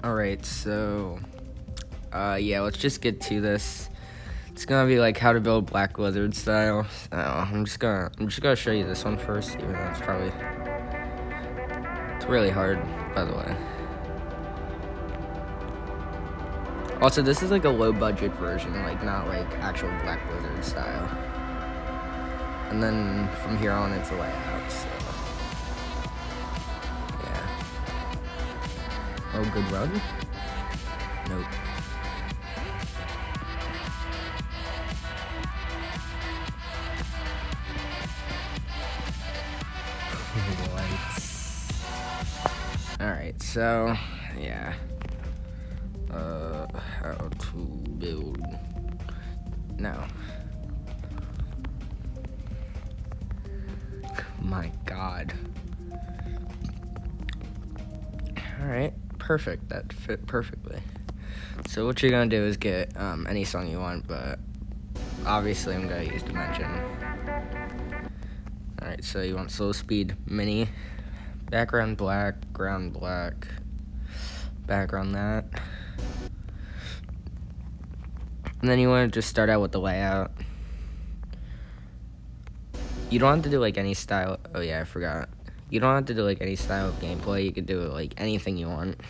Alright, so yeah, let's just get to this. It's gonna be like how to build Black Wizard style. So I'm just gonna show you this one first, even though it's really hard, by the way. Also, this is like a low budget version, like not like actual Black Wizard style. And then from here on it's a layout, so yeah. Oh, good run? Nope. Alright, so yeah. How to build now. My god. Alright, perfect. That fit perfectly. So what you're gonna do is get any song you want, but obviously I'm gonna use Dimension. Alright, so you want Slow Speed Mini, background black, background that. And then you want to just start out with the layout. You don't have to do like any style. Oh yeah, I forgot. You don't have to do like any style of gameplay. You could do like anything you want.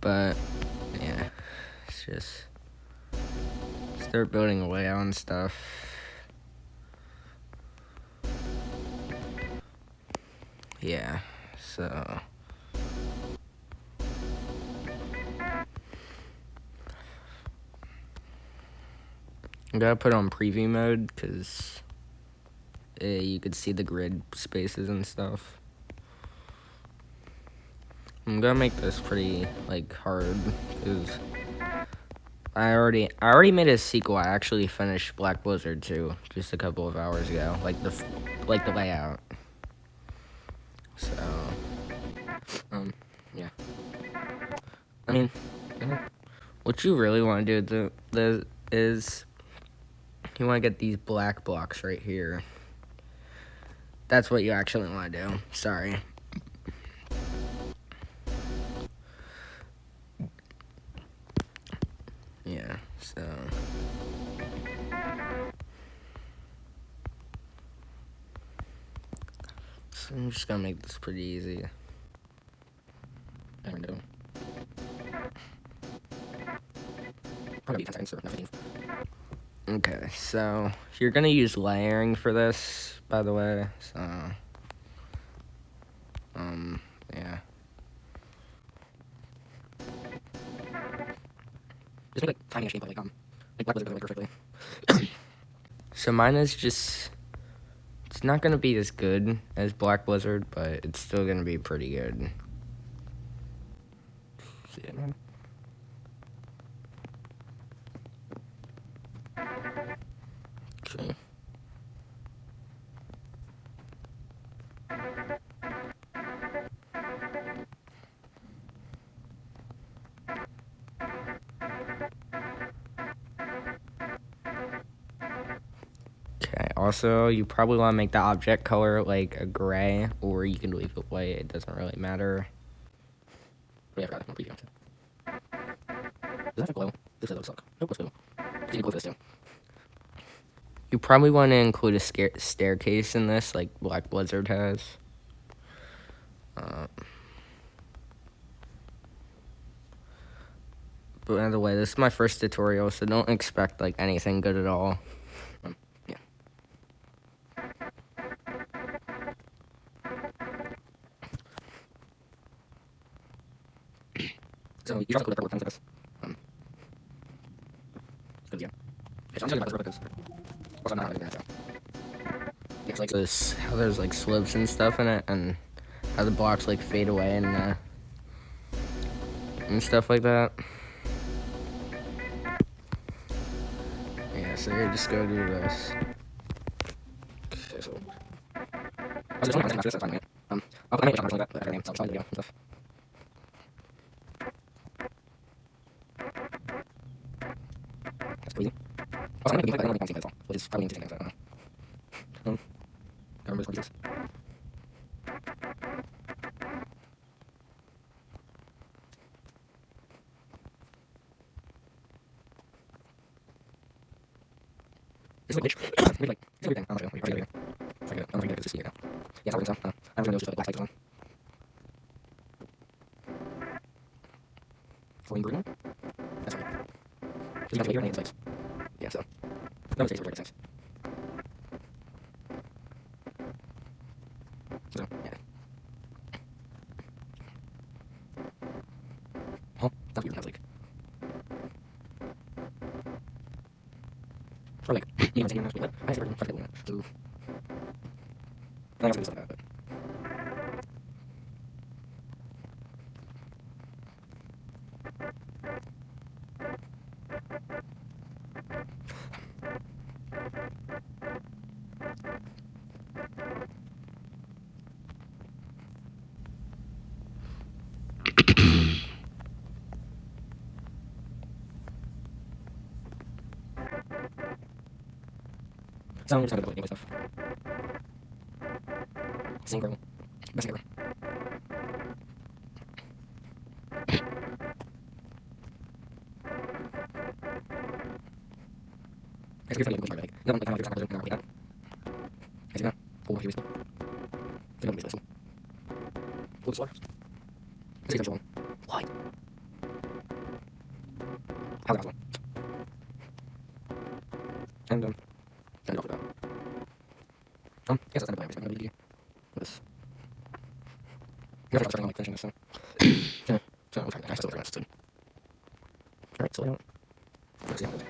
But yeah, it's just start building a layout and stuff. Yeah, so I'm gonna put it on preview mode because you could see the grid spaces and stuff. I'm gonna make this pretty like hard because I already made a sequel. I actually finished Black Blizzard 2 just a couple of hours ago, like the layout. So yeah. I mean, what you really want to do is you want to get these black blocks right here. That's what you actually want to do. Sorry. Yeah, so I'm just gonna make this pretty easy. I don't know. Probably 10 seconds or nothing. Okay, so you're gonna use layering for this, by the way. So yeah. Just make like tiny shape like Black Blizzard really perfectly. So mine is just, it's not gonna be as good as Black Blizzard, but it's still gonna be pretty good. See it, man. Okay. Okay, also, you probably want to make the object color like a gray, or you can leave it white. It doesn't really matter. Oh, yeah, I forgot. I'm preview. Does that have glow? This looks like. Nope, let's go. You can glue this too. You probably want to include a staircase in this, like Black Blizzard has. But by the way, this is my first tutorial, so don't expect like anything good at all. Yeah. So you just have to click with this. Yeah. Okay, so I'm talking about this also not really that. Yeah, it's like this, how there's like slopes and stuff in it, and how the blocks like fade away and stuff like that. Yeah, so you're just gonna do this. Okay, so I was just wondering after this, that's fine. I'll make a like that, name, so I'll try the video and stuff. That's crazy. Also, I'm gonna make a gameplay, I don't really want to see that at all, which is probably interesting, I don't know. I remember this. This is like, bitch. Maybe like, it's a weird thing. I'm not sure. Maybe it's like, I don't think it's this here now. Yeah, it's not working, so, I'm just gonna just put the black lights on. Flowing green. That's right. So you can hear any insights. Yeah, so. No mistakes would make sense. So, yeah. Oh, that's weird. That's like. Or like, you know, taking but I see we're trying to get so. I guess I do something like that, but. So I'm just gonna go with stuff. Singer. Best singer. I guess you're like, no, like, I'm like, I'm like, that. I see that. Oh, here we go. I don't miss this one. Oh, this one. Let's see this one. Why? How's that one? And, then go for that. Yes, that's another plan. I'm gonna do this. I'm starting on like finishing this, so. Yeah. So, I'm trying to, I still trying to. Alright, so, let's see how it goes.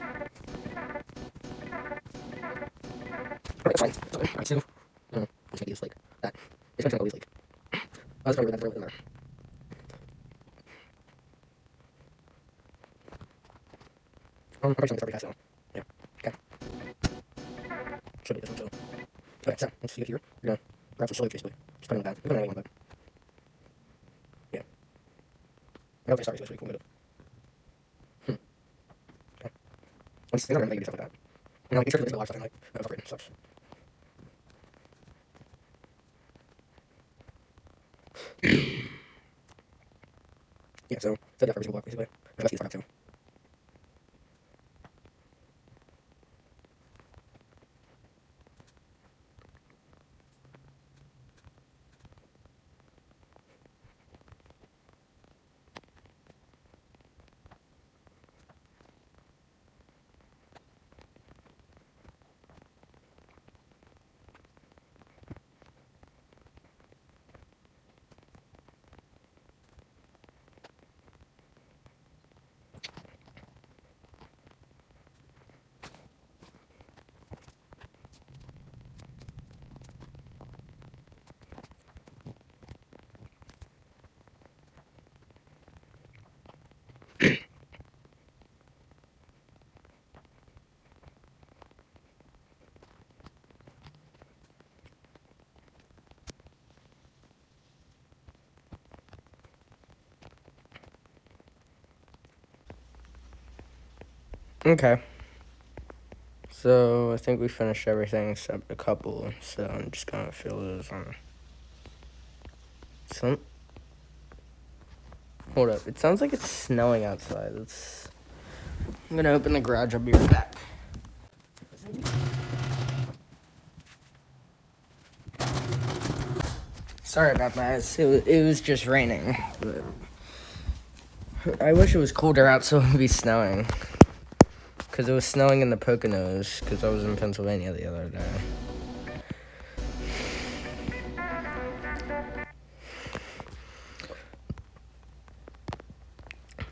Alright, fine. So, alright, so, let's make these like that. It's gonna always like. I was probably with that in there. I'm probably gonna start fast now. Yeah. Okay. Should be this one, so. Okay, so, let's see it here. We're gonna grab some soy basically. Just put it in the bag. We're gonna make one, but. Yeah. I hope I started this week. We'll get it. Okay. Once you're not gonna make stuff like that. You know, like, you sure to a lot of stuff and like, fucking sucks. Yeah, so, it's a every single block basically. I must use for too. Okay. So I think we finished everything except a couple. So I'm just gonna fill those on. Some. Hold up. It sounds like it's snowing outside. I'm gonna open the garage. I'll be right back. Sorry about that. It was just raining. But I wish it was colder out so it would be snowing. Because it was snowing in the Poconos. Because I was in Pennsylvania the other day.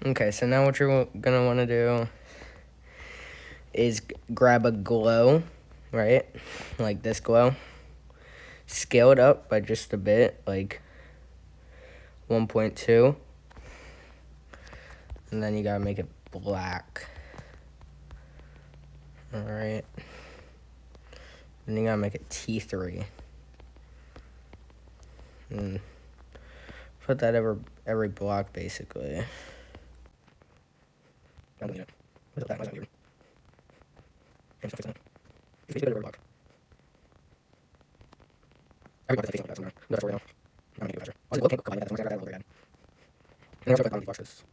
Okay, so now what you're gonna want to do is grab a glow, right? Like this glow. Scale it up by just a bit, like 1.2. And then you gotta make it black. Alright. Then you gotta make it T3. And put that every block basically. I'm gonna put that weird. I'm just fixing it. You fix it every block. Everybody's facing like that somewhere. No, that's for real. I'm gonna make it faster. Also, okay, combine that. That's one I got a little bit. And also put on the blocks because.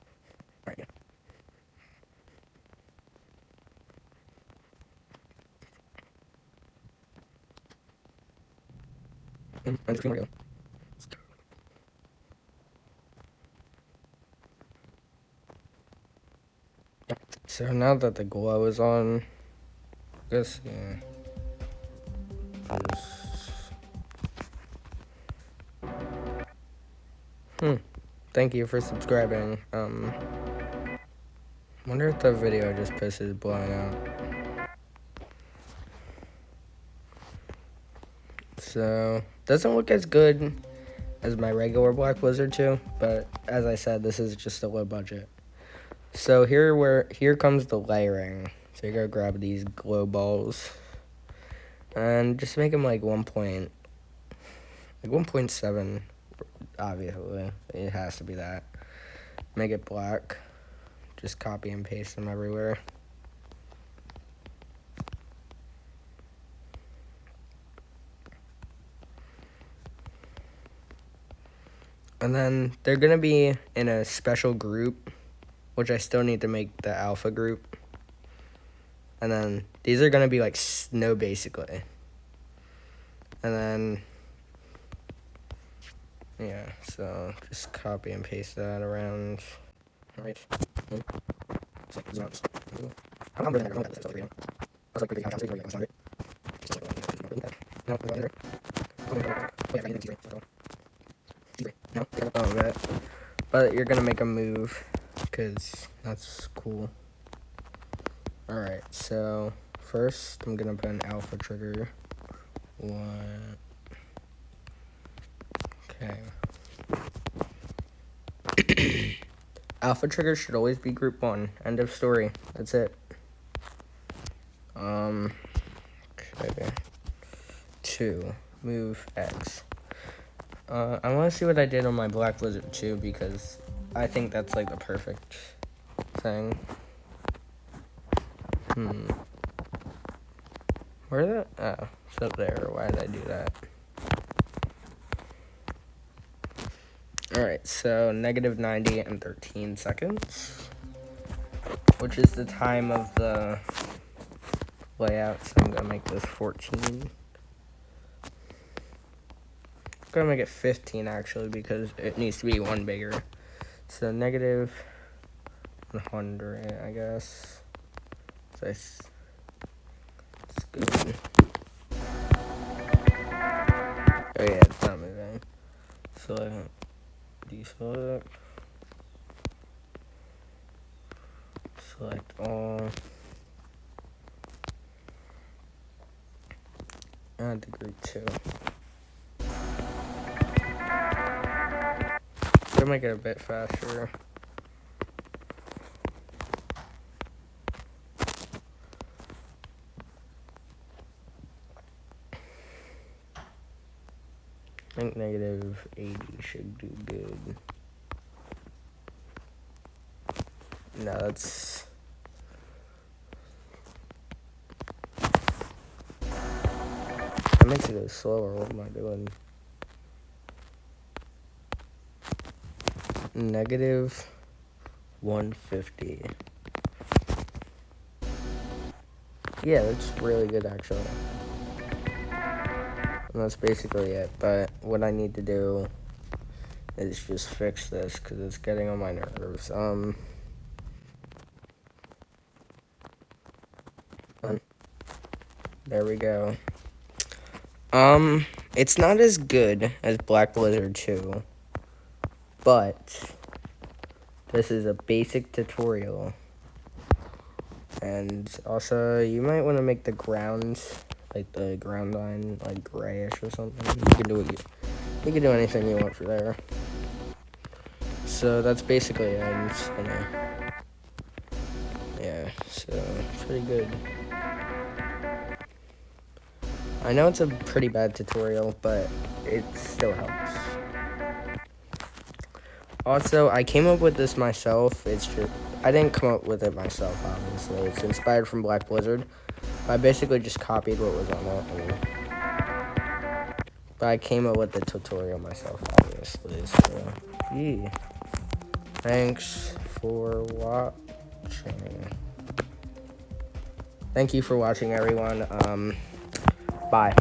Alright, yeah. So now that the glow is on, I guess, yeah. Thank you for subscribing. Wonder if the video just pisses blowing out. So, doesn't look as good as my regular Black Blizzard 2, but as I said, this is just a low budget. So here comes the layering. So you gotta grab these glow balls and just make them like 1.7. Obviously, it has to be that. Make it black. Just copy and paste them everywhere. And then they're gonna be in a special group, which I still need to make the alpha group. And then these are gonna be like snow basically. And then, yeah, so just copy and paste that around. Right. But you're gonna make a move, because that's cool. Alright, so first I'm gonna put an alpha trigger. One. Okay. Alpha trigger should always be group 1. End of story. That's it. Okay. 2. Move X. I want to see what I did on my Black Blizzard 2 because I think that's like the perfect thing. Where that? Oh, it's up there. Why did I do that? Alright, so -90 and 13 seconds, which is the time of the layout, so I'm going to make this 14. I'm going to make it 15, actually, because it needs to be one bigger. So -100, I guess. So it's good. Oh yeah, it's not moving. So deselect. Select all. Add the group 2. Gonna make it a bit faster. I think -80 should do good. No, that's... That makes it go slower. What am I doing? -150. Yeah, that's really good, actually. And that's basically it. But what I need to do is just fix this because it's getting on my nerves. There we go. It's not as good as Black Blizzard 2, but this is a basic tutorial. And also, you might want to make the grounds, like the ground line, like grayish or something. You can do anything you want for there. So that's basically it. I'm just gonna, yeah, so pretty good. I know it's a pretty bad tutorial, but it still helps. Also, I came up with this myself. It's just, I didn't come up with it myself, obviously. It's inspired from Black Blizzard. I basically just copied what was on it. But I came up with the tutorial myself, obviously. So, yeah. Thanks for watching. Thank you for watching, everyone. Bye.